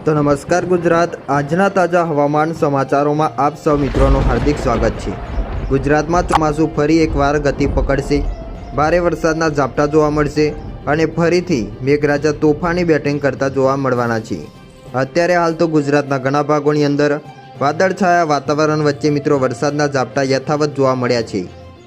તો નમસ્કાર ગુજરાત, આજના તાજા હવામાન સમાચારોમાં આપ સૌ મિત્રોનું હાર્દિક સ્વાગત છે। ગુજરાતમાં ચોમાસું ફરી એકવાર ગતિ પકડશે, ભારે વરસાદના ઝાપટા જોવા મળશે અને ફરીથી મેઘરાજા તોફાની બેટિંગ કરતા જોવા મળવાના છે। અત્યારે હાલ તો ગુજરાતના ઘણા ભાગોની અંદર વાદળછાયા વાતાવરણ વચ્ચે મિત્રો વરસાદના ઝાપટા યથાવત જોવા મળ્યા છે,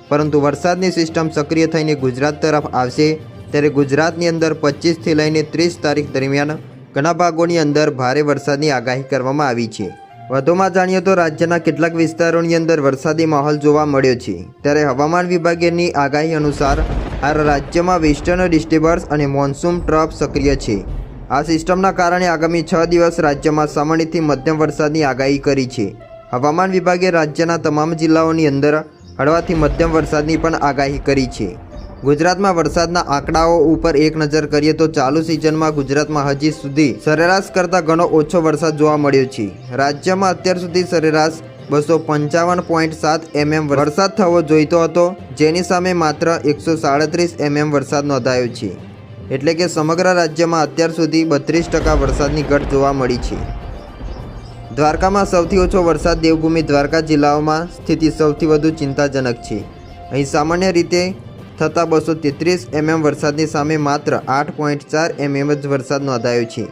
પરંતુ વરસાદની સિસ્ટમ સક્રિય થઈને ગુજરાત તરફ આવશે ત્યારે ગુજરાતની અંદર 25 થી લઈને 30 તારીખ દરમિયાન ઘણા ભાગોની અંદર ભારે વરસાદની આગાહી કરવામાં આવી છે। વધુમાં જાણીએ તો રાજ્યના કેટલાક વિસ્તારોની અંદર વરસાદી માહોલ જોવા મળ્યો છે, ત્યારે હવામાન વિભાગની આગાહી અનુસાર આ રાજ્યમાં વેસ્ટર્ન ડિસ્ટર્બન્સ અને મોન્સૂન ટ્રફ સક્રિય છે। આ સિસ્ટમના કારણે આગામી 6 દિવસ રાજ્યમાં સામાન્યથી મધ્યમ વરસાદની આગાહી કરી છે। હવામાન વિભાગે રાજ્યના તમામ જિલ્લાઓની અંદર હળવાથી મધ્યમ વરસાદની પણ આગાહી કરી છે। ગુજરાતમાં વરસાદના આંકડાઓ ઉપર એક નજર કરીએ તો ચાલુ સિઝનમાં ગુજરાતમાં હજી સુધી સરેરાશ કરતાં ઘણો ઓછો વરસાદ જોવા મળ્યો છે। રાજ્યમાં અત્યાર સુધી સરેરાશ 255.7 mm વરસાદ થવો જોઈતો હતો, જેની સામે માત્ર 137 mm વરસાદ નોંધાયો છે, એટલે કે સમગ્ર રાજ્યમાં અત્યાર સુધી 32% વરસાદની ઘટ જોવા મળી છે। દ્વારકામાં સૌથી ઓછો વરસાદ દેવભૂમિ દ્વારકા જિલ્લાઓમાં સ્થિતિ સૌથી વધુ ચિંતાજનક છે। અહીં સામાન્ય રીતે થતા 233 mm વરસાદની સામે માત્ર 8.4 mm જ વરસાદ નોંધાયો છે,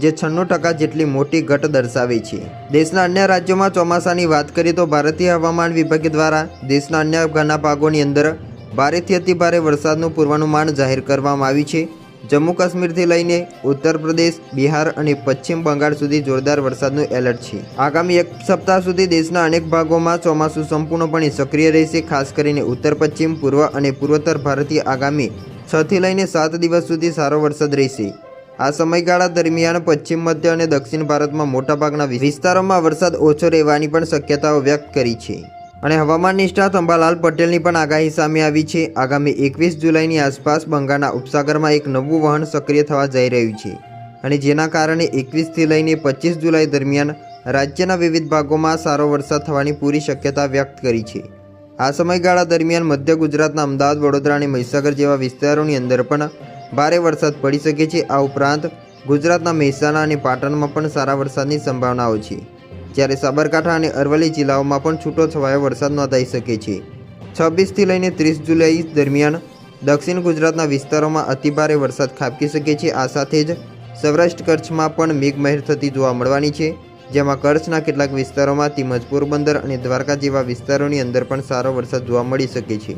જે 96% જેટલી મોટી ઘટ દર્શાવે છે। દેશના અન્ય રાજ્યોમાં ચોમાસાની વાત કરીએ તો ભારતીય હવામાન વિભાગ દ્વારા દેશના અન્ય ઘણા ભાગોની અંદર ભારેથી અતિભારે વરસાદનું પૂર્વાનુમાન જાહેર કરવામાં આવ્યું છે। જમ્મુ કાશ્મીરથી લઈને ઉત્તર પ્રદેશ, બિહાર અને પશ્ચિમ બંગાળ સુધી જોરદાર વરસાદનું એલર્ટ છે। આગામી એક સપ્તાહ સુધી દેશના અનેક ભાગોમાં ચોમાસું સંપૂર્ણપણે સક્રિય રહેશે। ખાસ કરીને ઉત્તર પશ્ચિમ, પૂર્વ અને પૂર્વોત્તર ભારતીય આગામી 6 થી લઈને 7 દિવસ સુધી સારો વરસાદ રહેશે। આ સમયગાળા દરમિયાન પશ્ચિમ, મધ્ય અને દક્ષિણ ભારતમાં મોટાભાગના વિસ્તારોમાં વરસાદ ઓછો રહેવાની પણ શક્યતાઓ વ્યક્ત કરી છે। અને હવામાન નિષ્ણાત અંબાલાલ પટેલની પણ આગાહી સામે આવી છે। આગામી 21 જુલાઈની આસપાસ બંગાળના ઉપસાગરમાં એક નવું વહન સક્રિય થવા જઈ રહ્યું છે, અને જેના કારણે 21 થી લઈને 25 જુલાઈ દરમિયાન રાજ્યના વિવિધ ભાગોમાં સારો વરસાદ થવાની પૂરી શક્યતા વ્યક્ત કરી છે। આ સમયગાળા દરમિયાન મધ્ય ગુજરાતના અમદાવાદ, વડોદરા અને મહીસાગર જેવા વિસ્તારોની અંદર પણ ભારે વરસાદ પડી શકે છે। આ ઉપરાંત ગુજરાતના મહેસાણા અને પાટણમાં પણ સારા વરસાદની સંભાવનાઓ છે, જ્યારે સાબરકાંઠા અને અરવલ્લી જિલ્લાઓમાં પણ છૂટો છવાયો વરસાદ નોંધાઈ શકે છે। 26 થી લઈને 30 જુલાઈ દરમિયાન દક્ષિણ ગુજરાતના વિસ્તારોમાં અતિભારે વરસાદ ખાબકી શકે છે। આ સાથે જ સૌરાષ્ટ્ર કચ્છમાં પણ મેઘમહેર થતી જોવા મળવાની છે, જેમાં કચ્છના કેટલાક વિસ્તારોમાં તેમજ પોરબંદર અને દ્વારકા જેવા વિસ્તારોની અંદર પણ સારો વરસાદ જોવા મળી શકે છે।